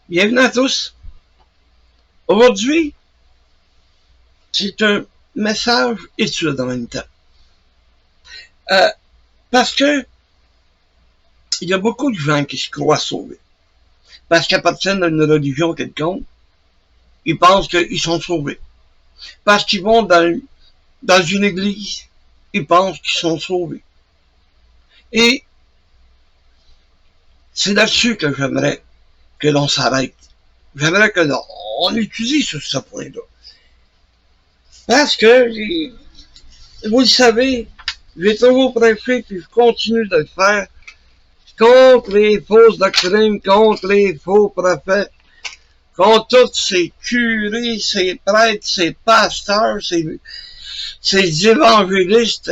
Bienvenue à tous. Aujourd'hui, c'est un message étude en même temps. Parce que il y a beaucoup de gens qui se croient sauvés. Parce qu'ils appartiennent à une religion quelconque, ils pensent qu'ils sont sauvés. Parce qu'ils vont dans une église, ils pensent qu'ils sont sauvés. Et c'est là-dessus que j'aimerais que l'on s'arrête. J'aimerais que l'on étudie sur ce point-là. Parce que, vous le savez, j'ai toujours prêché, puis je continue de le faire, contre les fausses doctrines, contre les faux prophètes, contre tous ces curés, ces prêtres, ces pasteurs, ces évangélistes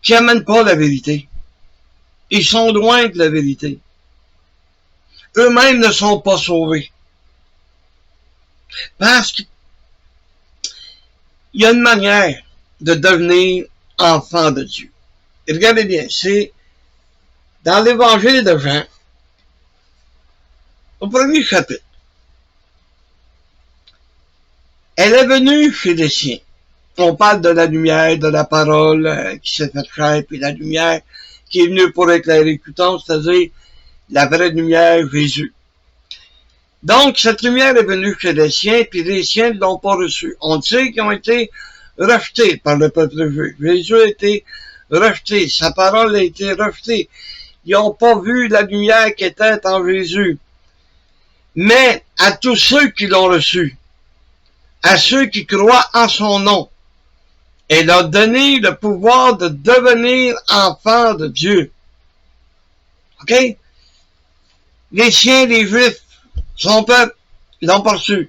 qui amènent pas la vérité. Ils sont loin de la vérité. Eux-mêmes ne sont pas sauvés. Parce qu'il y a une manière de devenir enfant de Dieu. Et regardez bien, c'est dans l'évangile de Jean, au premier chapitre. Elle est venue chez les siens. On parle de la lumière, de la parole qui s'est faite chair, puis la lumière qui est venue pour éclairer tout temps, c'est-à-dire la vraie lumière, Jésus. Donc, cette lumière est venue chez les siens, puis les siens ne l'ont pas reçue. On sait qu'ils ont été rejetés par le peuple juif. Jésus a été rejeté, sa parole a été rejetée. Ils n'ont pas vu la lumière qui était en Jésus. Mais à tous ceux qui l'ont reçu, à ceux qui croient en son nom, et leur donner le pouvoir de devenir enfants de Dieu. OK? Les siens, les Juifs, son peuple, ils l'ont pas reçu.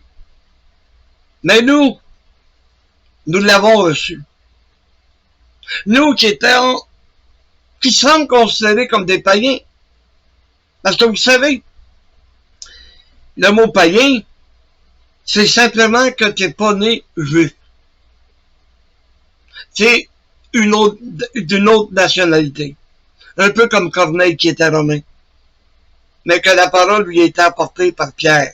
Mais nous l'avons reçu. Nous qui sommes considérés comme des païens. Parce que vous savez, le mot païen, c'est simplement que tu n'es pas né juif. C'est d'une autre nationalité. Un peu comme Corneille qui était romain. Mais que la parole lui a été apportée par Pierre.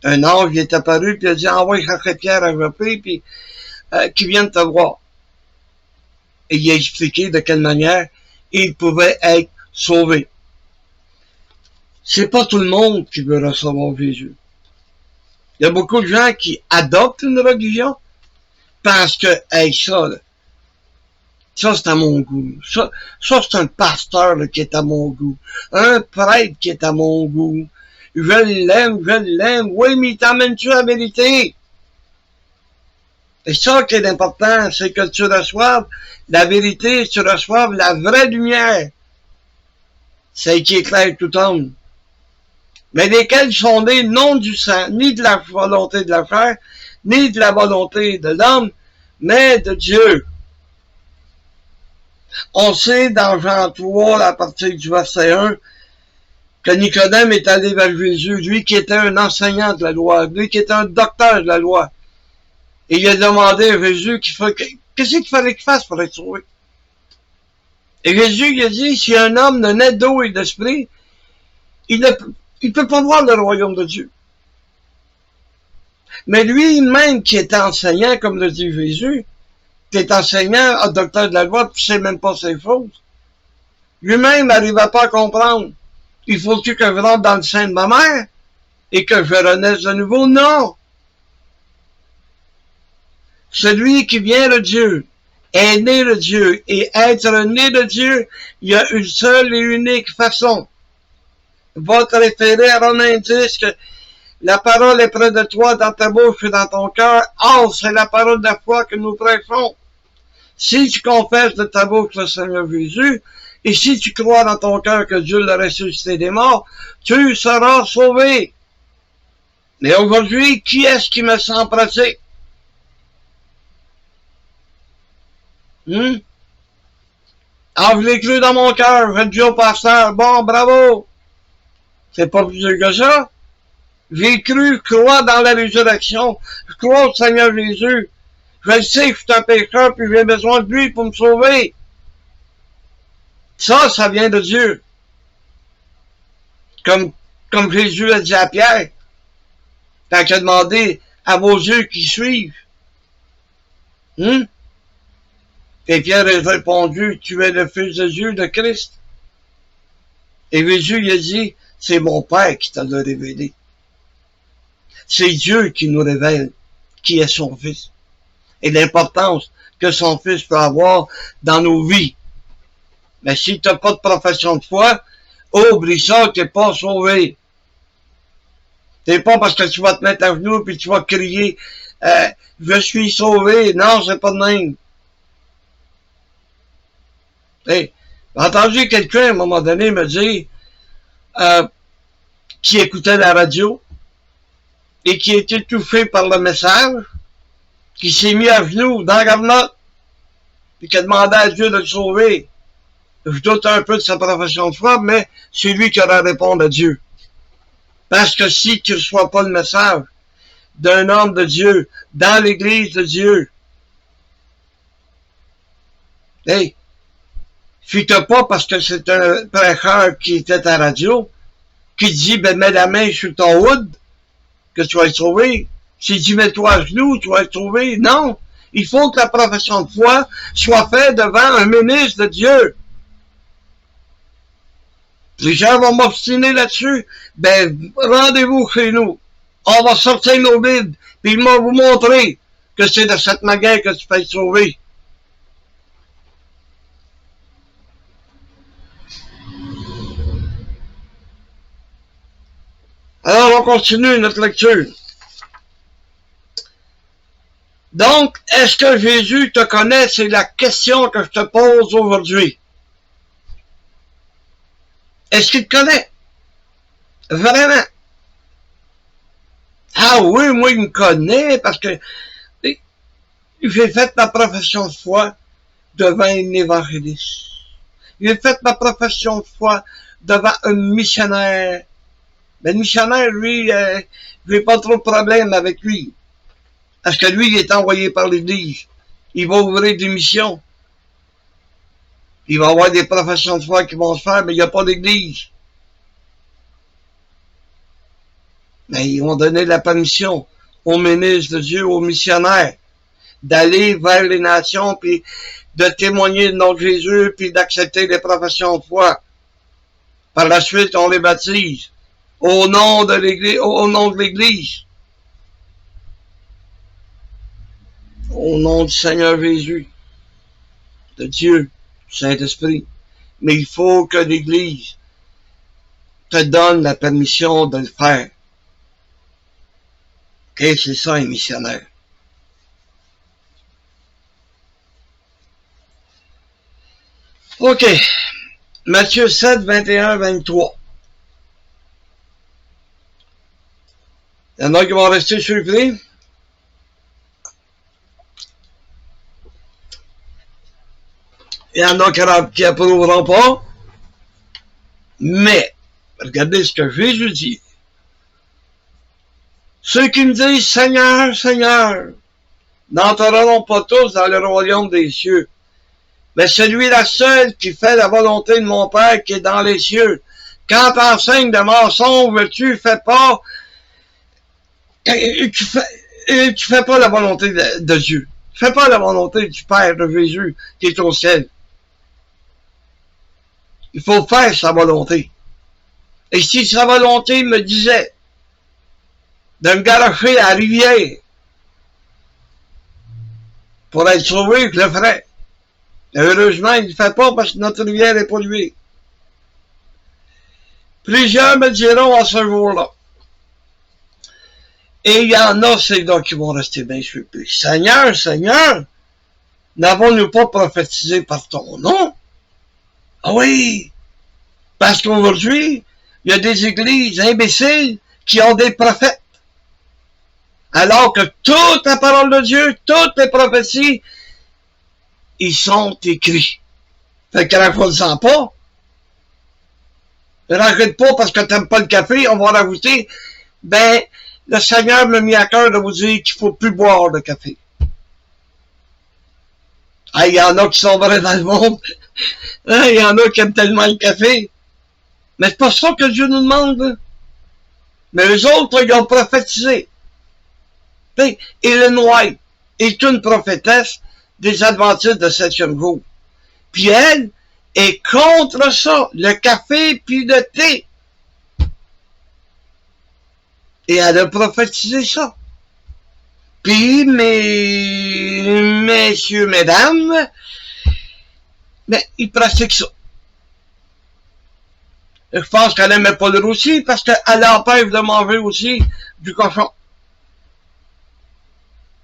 Un ange lui est apparu, puis il a dit, envoie chercher Pierre à Joppé, puis qui vienne te voir. Et il a expliqué de quelle manière il pouvait être sauvé. C'est pas tout le monde qui veut recevoir Jésus. Il y a beaucoup de gens qui adoptent une religion parce que, hey, ça c'est à mon goût. Ça c'est un pasteur là, qui est à mon goût. Un prêtre qui est à mon goût. Je l'aime. Oui, mais t'amènes-tu la vérité? Et ça qui est important, c'est que tu reçoives la vérité, tu reçoives la vraie lumière. Celle qui éclaire tout homme. Mais lesquels sont nés non du sang, ni de la volonté de la chair, ni de la volonté de l'homme, mais de Dieu. On sait dans Jean 3, à partir du verset 1, que Nicodème est allé vers Jésus, lui qui était un enseignant de la loi, lui qui était un docteur de la loi. Et il a demandé à Jésus qu'est-ce qu'il fallait qu'il fasse pour être sauvé. Et Jésus il a dit, si un homme ne naît d'eau et d'esprit, il peut pas voir le royaume de Dieu. Mais lui-même qui est enseignant, comme le dit Jésus, qui est enseignant, un docteur de la loi, puis sait même pas ses fautes, lui-même n'arrivait pas à comprendre. Il faut-tu que je rentre dans le sein de ma mère et que je renaisse de nouveau? Non! Celui qui vient de Dieu est né de Dieu. Et être né de Dieu, il y a une seule et unique façon. Va te référer à Romains 10 que la parole est près de toi, dans ta bouche et dans ton cœur. Or, c'est la parole de la foi que nous prêchons. Si tu confesses de ta bouche le Seigneur Jésus, et si tu crois dans ton cœur que Dieu l'a ressuscité des morts, tu seras sauvé. Mais aujourd'hui, qui est-ce qui me sent pratique? Ah, je l'ai cru dans mon cœur, je dis au pasteur, bon, bravo. C'est pas plus dur que ça. J'ai cru, je crois dans la résurrection, je crois au Seigneur Jésus. Je sais que je suis un pécheur, puis j'ai besoin de lui pour me sauver. Ça vient de Dieu. Comme Comme Jésus a dit à Pierre, quand il a demandé à vos yeux qui suivent. Et Pierre a répondu, tu es le Fils de Dieu, de Christ. Et Jésus lui a dit, c'est mon Père qui t'a le révélé. C'est Dieu qui nous révèle qui est son Fils. Et l'importance que son Fils peut avoir dans nos vies. Mais si tu n'as pas de profession de foi, oublie ça, tu n'es pas sauvé. C'est pas parce que tu vas te mettre à genoux puis tu vas crier je suis sauvé. Non, c'est pas de même. Hey, j'ai entendu quelqu'un à un moment donné me dire qui écoutait la radio et qui était touché par le message, qui s'est mis à genoux dans la note et qui a demandé à Dieu de le sauver. Je doute un peu de sa profession de foi, mais c'est lui qui aura à répondre à Dieu. Parce que si tu ne reçois pas le message d'un homme de Dieu, dans l'église de Dieu, hey, fuis-toi pas parce que c'est un prêcheur qui était à la radio, qui dit, ben, mets la main sur ton hood, que tu vas être sauvé. S'il dit, mets-toi à genoux, tu vas être sauvé. Non. Il faut que la profession de foi soit faite devant un ministre de Dieu. Les gens vont m'obstiner là-dessus. Ben, rendez-vous chez nous. On va sortir nos Bibles, puis ils vont vous montrer que c'est de cette manière que tu peux être sauvé. Alors, on continue notre lecture. Donc, est-ce que Jésus te connaît? C'est la question que je te pose aujourd'hui. Est-ce qu'il te connaît? Vraiment? Ah oui, moi, il me connaît parce que j'ai fait ma profession de foi devant un évangéliste. J'ai fait ma profession de foi devant un missionnaire. Mais le missionnaire, lui, j'ai pas trop de problème avec lui. Parce que lui, il est envoyé par l'Église. Il va ouvrir des missions. Il va y avoir des professions de foi qui vont se faire, mais il n'y a pas d'Église. Mais ils vont donner la permission aux ministres de Dieu, aux missionnaires, d'aller vers les nations, puis de témoigner le nom de Jésus, puis d'accepter les professions de foi. Par la suite, on les baptise au nom de l'Église, au nom de l'Église. Au nom du Seigneur Jésus, de Dieu, du Saint-Esprit. Mais il faut que l'Église te donne la permission de le faire. Ok, c'est ça un missionnaire. Ok, Matthieu 7, 21, 23. Il y en a qui vont rester surpris. Il y en a qui approuveront pas. Mais, regardez ce que Jésus dit. Ceux qui me disent Seigneur, Seigneur, n'entreront pas tous dans le royaume des cieux. Mais celui-là seul qui fait la volonté de mon Père qui est dans les cieux. Quand t'enseignes de mensonges, tu fais pas la volonté de Dieu. Tu fais pas la volonté du Père de Jésus qui est au ciel. Il faut faire sa volonté. Et si sa volonté me disait de me garocher à la rivière pour être sauvé, je le ferais. Heureusement, il ne le fait pas parce que notre rivière est polluée. Plusieurs me diront à ce jour-là. Et il y en a, ces gars qui vont rester bien surpris. Seigneur, Seigneur, n'avons-nous pas prophétisé par ton nom? Ah oui, parce qu'aujourd'hui, il y a des églises imbéciles qui ont des prophètes. Alors que toute la parole de Dieu, toutes les prophéties, ils sont écrits. Fait que rajoute-en pas. Ne rajoute pas parce que t'aimes pas le café, on va rajouter. Ben, le Seigneur m'a mis à cœur de vous dire qu'il faut plus boire de café. Ah, il y en a qui sont vrais dans le monde. Il y en a qui aiment tellement le café. Mais c'est pas ça que Dieu nous demande. Là. Mais eux autres, ils ont prophétisé. Et Ellen White est une prophétesse des Adventistes de 7e jour. Puis elle est contre ça, le café puis le thé. Et elle a prophétisé ça. Puis, messieurs, mesdames, mais ils pratiquent ça. Je pense qu'elle n'aimait pas le roussi parce qu'elle empêche de manger aussi du cochon.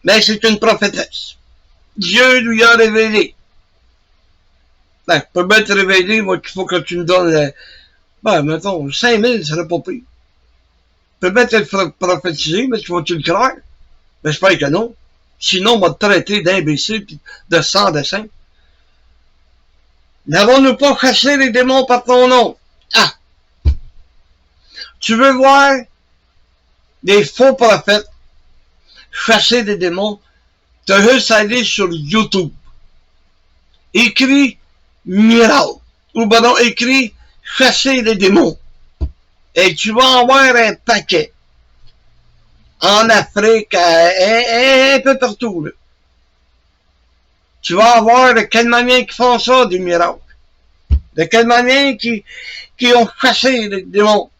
Mais c'est une prophétesse. Dieu lui a révélé. Ben, je peux bien te révéler, moi, qu'il faut que tu me donnes, mettons, 5000, ça serait pas pire. Je peux bien te prophétiser, mais tu vas-tu le croire? Mais j'espère que non. Sinon, on va te traiter d'imbécile pis de sans dessin. N'avons-nous pas chassé les démons par ton nom? Ah! Tu veux voir des faux prophètes chasser des démons? T'as juste à aller sur YouTube. Écris miracle. Ou pardon, écris chasser les démons. Et tu vas en voir un paquet. En Afrique, un peu partout, là. Tu vas voir de quelle manière ils font ça, des miracles. De quelle manière qui ont chassé les démons.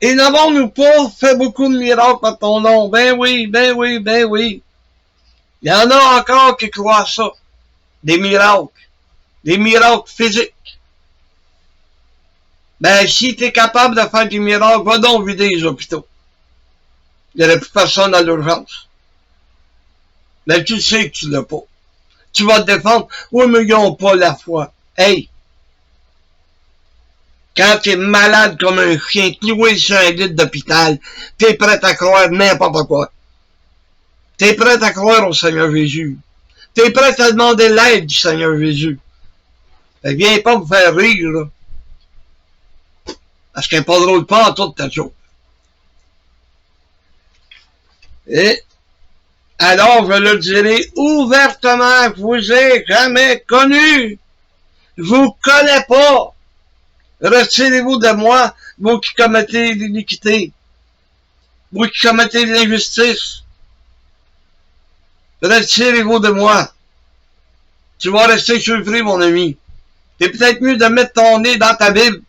Et n'avons-nous pas fait beaucoup de miracles par ton nom? Ben oui, ben oui, ben oui. Il y en a encore qui croient ça. Des miracles physiques. Ben, si tu es capable de faire des miracles, va donc vider les hôpitaux. Il n'y aurait plus personne à l'urgence. Mais tu sais que tu l'as pas. Tu vas te défendre. Oui, mais ils n'ont pas la foi. Hey! Quand tu es malade comme un chien, cloué sur un lit d'hôpital, tu es prêt à croire n'importe quoi. Tu es prêt à croire au Seigneur Jésus. Tu es prêt à demander l'aide du Seigneur Jésus. Ben, viens pas me faire rire, là. Parce qu'elle n'est pas drôle pas en toute ta chose. Et alors je le dirai ouvertement, je vous ai jamais connu. Je vous connais pas. Retirez-vous de moi, vous qui commettez l'iniquité. Vous qui commettez l'injustice. Retirez-vous de moi. Tu vas rester surpris, mon ami. C'est peut-être mieux de mettre ton nez dans ta Bible,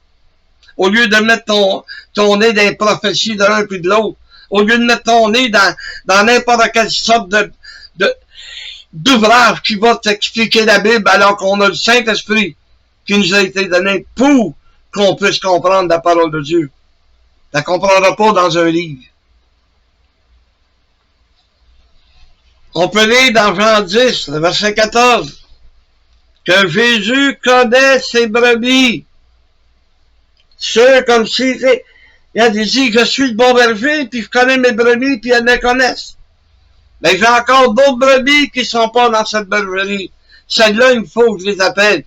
au lieu de mettre ton nez dans les prophéties de l'un puis de l'autre. Au lieu de mettre ton nez dans n'importe quelle sorte d'ouvrage qui va t'expliquer la Bible alors qu'on a le Saint-Esprit qui nous a été donné pour qu'on puisse comprendre la parole de Dieu. Tu ne la comprendras pas dans un livre. On peut lire dans Jean 10, le verset 14, que Jésus connaît ses brebis. C'est comme si, il a dit, je suis le bon berger, puis je connais mes brebis, puis elles me connaissent. Mais j'ai encore d'autres brebis qui ne sont pas dans cette bergerie. Celles-là, il faut que je les appelle.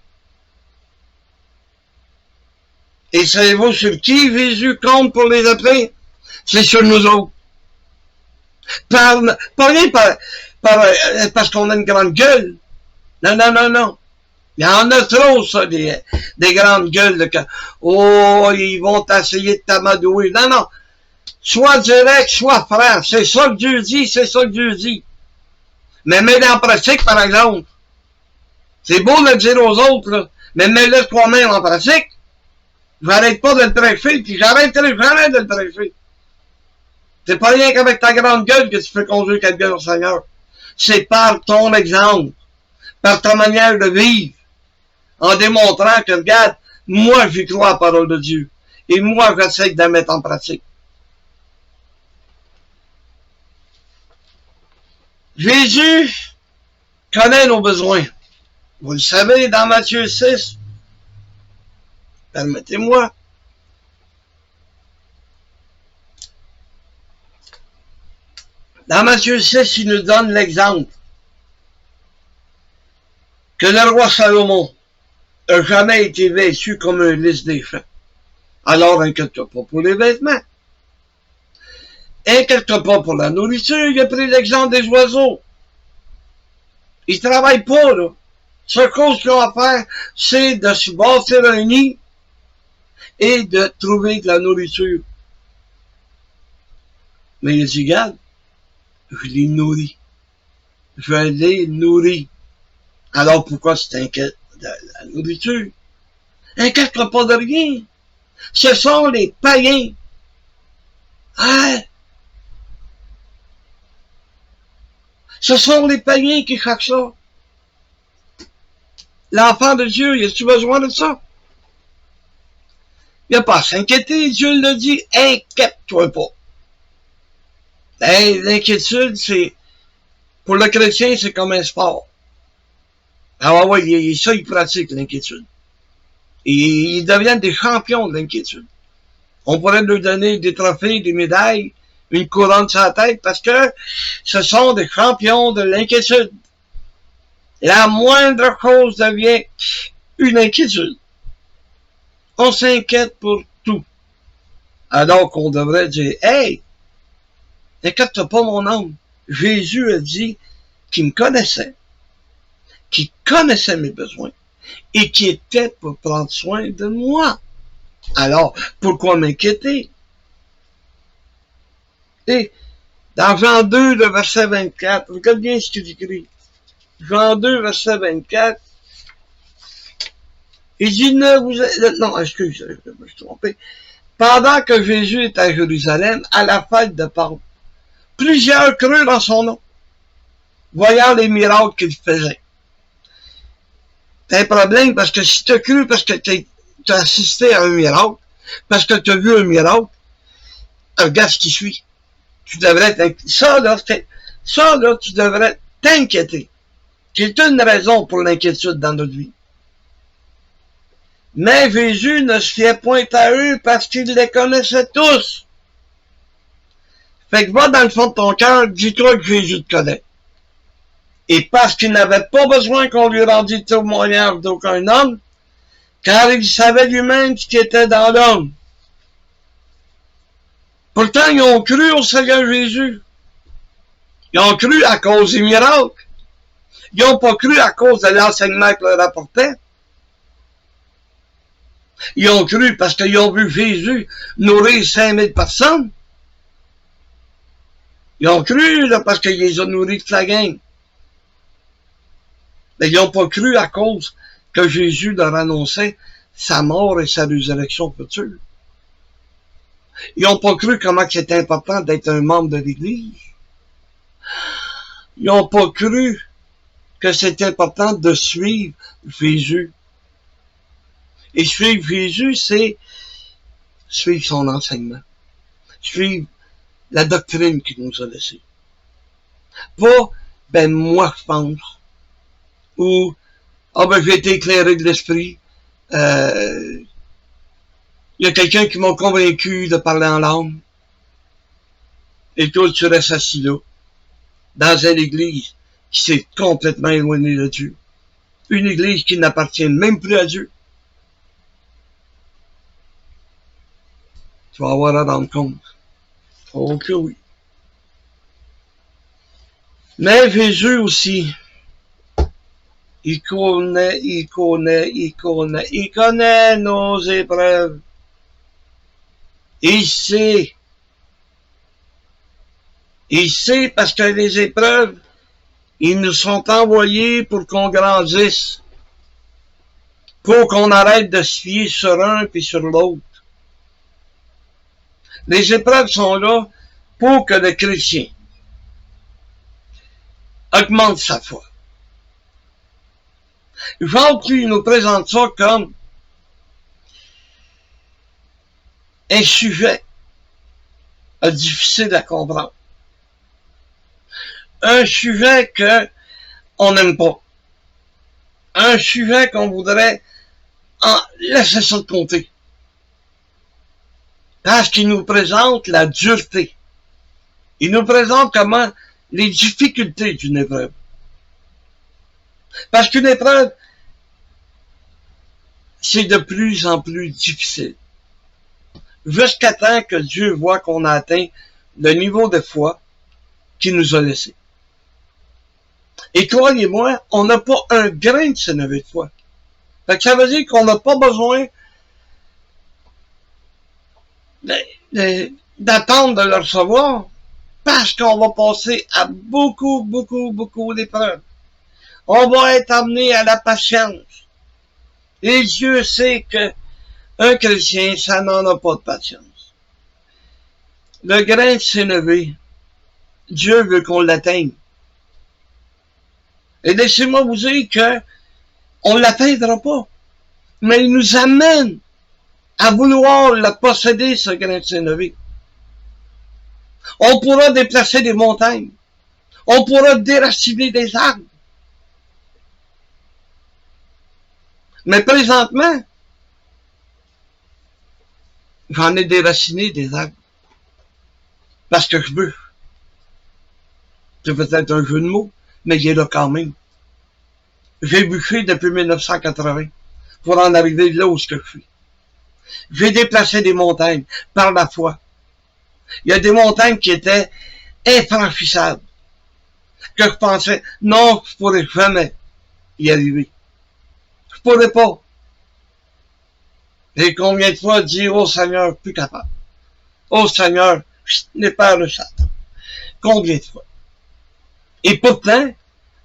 Et savez-vous sur qui Jésus compte pour les appeler? C'est sur nous autres. Pas rien parce qu'on a une grande gueule. Non, non, non, non. Il y en a trop, ça, des grandes gueules. Oh, ils vont essayer de t'amadouer. Non, non. Sois direct, sois franc. C'est ça que Dieu dit, c'est ça que Dieu dit. Mais mets-le en pratique, par exemple. C'est beau de le dire aux autres, là, mais mets-le toi-même en pratique. J'arrête pas de le prêcher, puis j'arrêterai jamais de le prêcher. C'est pas rien qu'avec ta grande gueule que tu peux conduire quelqu'un au Seigneur. C'est par ton exemple, par ta manière de vivre, en démontrant que, regarde, moi, j'y crois à la parole de Dieu. Et moi, j'essaie de la mettre en pratique. Jésus connaît nos besoins. Vous le savez, dans Matthieu 6, permettez-moi. Dans Matthieu 6, il nous donne l'exemple que le roi Salomon n'a jamais été vêtu comme un lys des champs. Alors, inquiète-toi pas pour les vêtements. Inquiète-toi pas pour la nourriture. Il a pris l'exemple des oiseaux. Ils travaillent pas, là. Ce chose qu'ils ont à faire, c'est de se bâtir un nid, et de trouver de la nourriture. Mais il dit, regarde, je les nourris. Je les nourris. Alors pourquoi tu t'inquiètes de la nourriture? Inquiète-toi pas de rien. Ce sont les païens. Hein? Ce sont les païens qui cherchent ça. L'enfant de Dieu, y a-tu besoin de ça? Il n'y a pas à s'inquiéter, Dieu le dit, inquiète-toi pas. L'inquiétude, c'est, pour le chrétien, c'est comme un sport. Alors ouais, ça, il pratique l'inquiétude. Et ils deviennent des champions de l'inquiétude. On pourrait leur donner des trophées, des médailles, une couronne sur la tête, parce que ce sont des champions de l'inquiétude. La moindre chose devient une inquiétude. On s'inquiète pour tout. Alors qu'on devrait dire, hey, inquiète-toi pas mon âme. Jésus a dit qu'il me connaissait, qu'il connaissait mes besoins et qu'il était pour prendre soin de moi. Alors, pourquoi m'inquiéter? Et dans Jean 2, le verset 24, regarde bien ce qu'il écrit. Jean 2, verset 24, il dit, non, excusez, je me suis trompé. Pendant que Jésus est à Jérusalem, à la fête de Pâques, plusieurs crurent en son nom, voyant les miracles qu'il faisait. T'as un problème parce que si tu as cru parce que tu as assisté à un miracle, parce que tu as vu un miracle, regarde ce qui suit. Tu devrais t'inquiéter. Ça, là, tu devrais t'inquiéter. C'est une raison pour l'inquiétude dans notre vie. Mais Jésus ne se fiait point à eux parce qu'il les connaissait tous. Fait que va dans le fond de ton cœur, dis-toi que Jésus te connaît. Et parce qu'il n'avait pas besoin qu'on lui rendît témoignage d'aucun homme, car il savait lui-même ce qui était dans l'homme. Pourtant, ils ont cru au Seigneur Jésus. Ils ont cru à cause des miracles. Ils n'ont pas cru à cause de l'enseignement qu'il leur apportait. Ils ont cru parce qu'ils ont vu Jésus nourrir 5000 personnes. Ils ont cru là, parce qu'il les a nourris de la gang. Mais ils n'ont pas cru à cause que Jésus leur annonçait sa mort et sa résurrection future. Ils n'ont pas cru comment c'est important d'être un membre de l'Église. Ils n'ont pas cru que c'est important de suivre Jésus. Et suivre Jésus, c'est suivre son enseignement. Suivre la doctrine qu'il nous a laissée. Pas, ben moi je pense. Ou, j'ai été éclairé de l'esprit. Il y a quelqu'un qui m'a convaincu de parler en langue. Et toi, tu restes assis là, dans une église qui s'est complètement éloignée de Dieu. Une église qui n'appartient même plus à Dieu. Tu vas avoir à rendre compte. Oh que oui. Mais Jésus aussi, il connaît nos épreuves. Il sait parce que les épreuves, ils nous sont envoyés pour qu'on grandisse. Pour qu'on arrête de se fier sur un puis sur l'autre. Les épreuves sont là pour que le chrétien augmente sa foi. Jacques, lui, nous présente ça comme un sujet difficile à comprendre. Un sujet que on n'aime pas. Un sujet qu'on voudrait laisser ça de côté. Parce qu'il nous présente la dureté. Il nous présente comment les difficultés d'une épreuve. Parce qu'une épreuve, c'est de plus en plus difficile. Jusqu'à temps que Dieu voit qu'on a atteint le niveau de foi qu'il nous a laissé. Et croyez-moi, on n'a pas un grain de ce niveau de foi. Fait que ça veut dire qu'on n'a pas besoin d'attendre de le recevoir, parce qu'on va passer à beaucoup d'épreuves. On va être amené à la patience. Et Dieu sait que un chrétien, ça n'en a pas de patience. Le grain s'est levé. Dieu veut qu'on l'atteigne. Et laissez-moi vous dire que on ne l'atteindra pas. Mais il nous amène à vouloir la posséder, ce grain de sénévé. On pourra déplacer des montagnes. On pourra déraciner des arbres. Mais présentement, j'en ai déraciné des arbres. Parce que je veux. C'est peut-être un jeu de mots, mais il est là quand même. J'ai bûché depuis 1980 pour en arriver là où je suis. J'ai déplacé des montagnes par la foi. Il y a des montagnes qui étaient infranchissables. Que je pensais, non, je pourrais jamais y arriver. Je pourrais pas. Et combien de fois dire, oh Seigneur, plus capable. Oh Seigneur, n'est pas le Satan. Combien de fois? Et pourtant,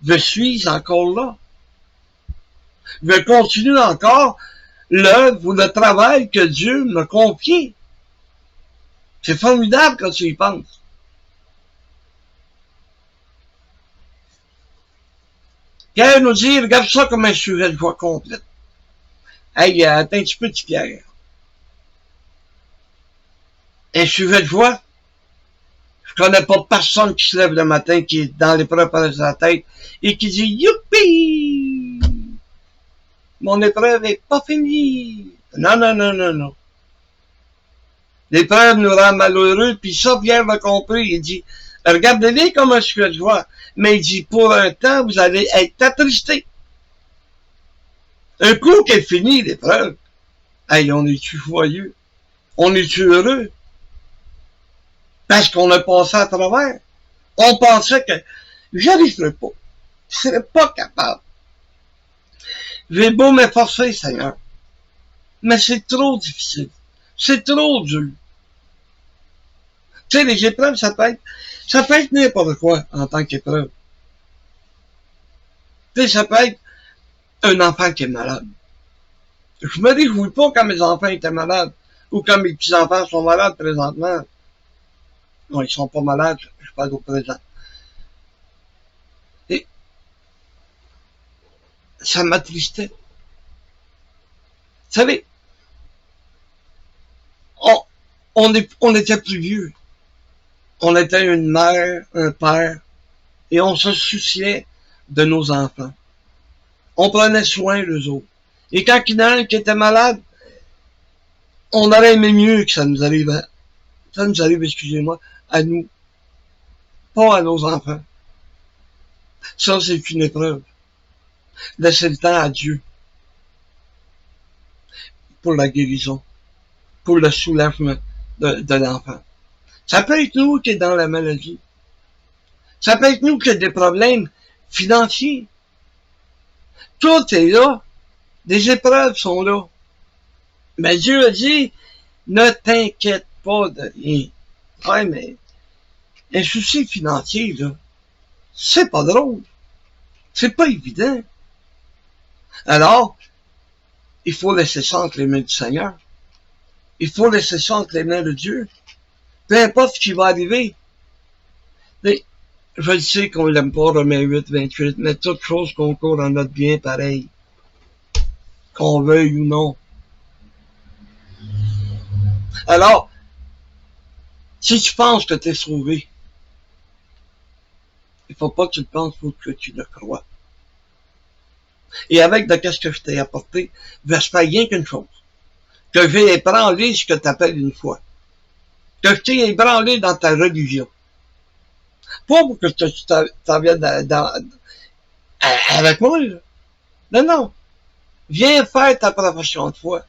je suis encore là. Je continue encore l'œuvre ou le travail que Dieu m'a confié. C'est formidable quand tu y penses. Pierre nous dit, regarde ça comme un sujet de joie complète. Hey, attends un petit peu, Pierre. Un sujet de joie? Je connais pas personne qui se lève le matin, qui est dans l'épreuve par sa tête, et qui dit, youpi! Mon épreuve est pas finie. Non. L'épreuve nous rend malheureux, puis ça, Pierre l'a compris. Il dit, regardez-les comme un sujet de joie. Mais il dit, pour un temps, vous allez être attristés. Un coup qu'elle finit, l'épreuve, hey, on est-tu joyeux? On est-tu heureux? Parce qu'on a passé à travers. On pensait que j'arriverais pas. Je serais pas capable. J'ai beau m'efforcer, Seigneur. Mais c'est trop difficile. C'est trop dur. Tu sais, les épreuves, ça peut être n'importe quoi en tant qu'épreuve. Tu sais, ça peut être un enfant qui est malade. Je me réjouis pas quand mes enfants étaient malades, ou quand mes petits-enfants sont malades présentement. Non, ils sont pas malades, je parle au présent. Et ça m'attristait. Vous savez, on était plus vieux. On était une mère, un père, et on se souciait de nos enfants. On prenait soin d'eux autres. Et quand il y en a un qui était malade, on aurait aimé mieux que ça nous arrive, excusez-moi, à nous, pas à nos enfants. Ça, c'est une épreuve. Laissez le temps à Dieu pour la guérison, pour le soulèvement de l'enfant. Ça peut être nous qui est dans la maladie. Ça peut être nous qui a des problèmes financiers. Tout est là. Des épreuves sont là. Mais Dieu a dit, ne t'inquiète pas de rien. Ouais, mais un souci financier, là, c'est pas drôle. C'est pas évident. Alors, il faut laisser ça entre les mains du Seigneur. Il faut laisser ça entre les mains de Dieu. Peu importe ce qui va arriver. Mais, je le sais qu'on l'aime pas, Romains 8, 28, mais toute chose concourt en notre bien pareil. Qu'on veuille ou non. Alors, si tu penses que tu es sauvé, il faut pas que tu le penses, il faut que tu le crois. Et avec de qu'est-ce que je t'ai apporté, j'espère rien qu'une chose. Que j'ai ébranlé ce que tu appelles une foi. Que je t'ai ébranlé dans ta religion. Pas pour que tu t'en viennes avec moi, là. Non. Viens faire ta profession de foi.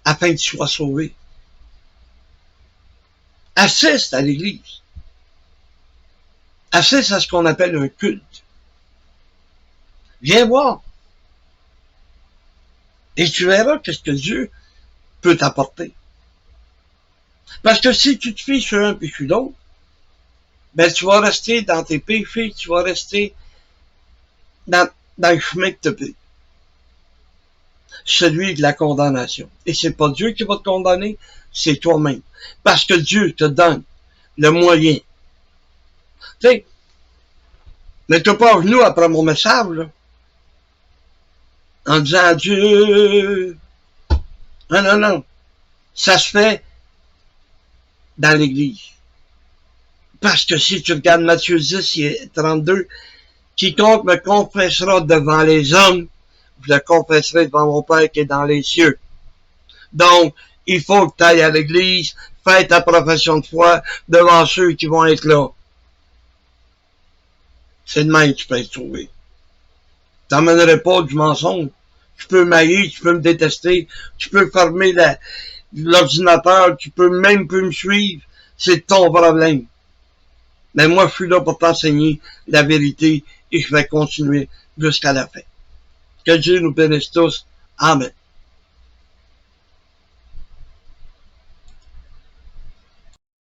Afin que tu sois sauvé. Assiste à l'église. Assiste à ce qu'on appelle un culte. Viens voir. Et tu verras qu'est-ce que Dieu peut t'apporter. Parce que si tu te fies sur un puis sur l'autre, ben tu vas rester dans tes péchés, tu vas rester dans le chemin que tu as pris. Celui de la condamnation. Et c'est pas Dieu qui va te condamner, c'est toi-même. Parce que Dieu te donne le moyen. Tu sais, mais t'es pas venu après mon message, là, en disant à Dieu. Non, non, non. Ça se fait dans l'Église. Parce que si tu regardes Matthieu 10 et 32, quiconque me confessera devant les hommes, je le confesserai devant mon Père qui est dans les cieux. Donc, il faut que tu ailles à l'église, fais ta profession de foi devant ceux qui vont être là. C'est de même que tu peux être sauvé. T'emmènerais pas du mensonge. Tu peux m'haïr, tu peux me détester, tu peux fermer l'ordinateur, tu peux même plus me suivre. C'est ton problème. Mais moi, je suis là pour t'enseigner la vérité et je vais continuer jusqu'à la fin. Que Dieu nous bénisse tous. Amen.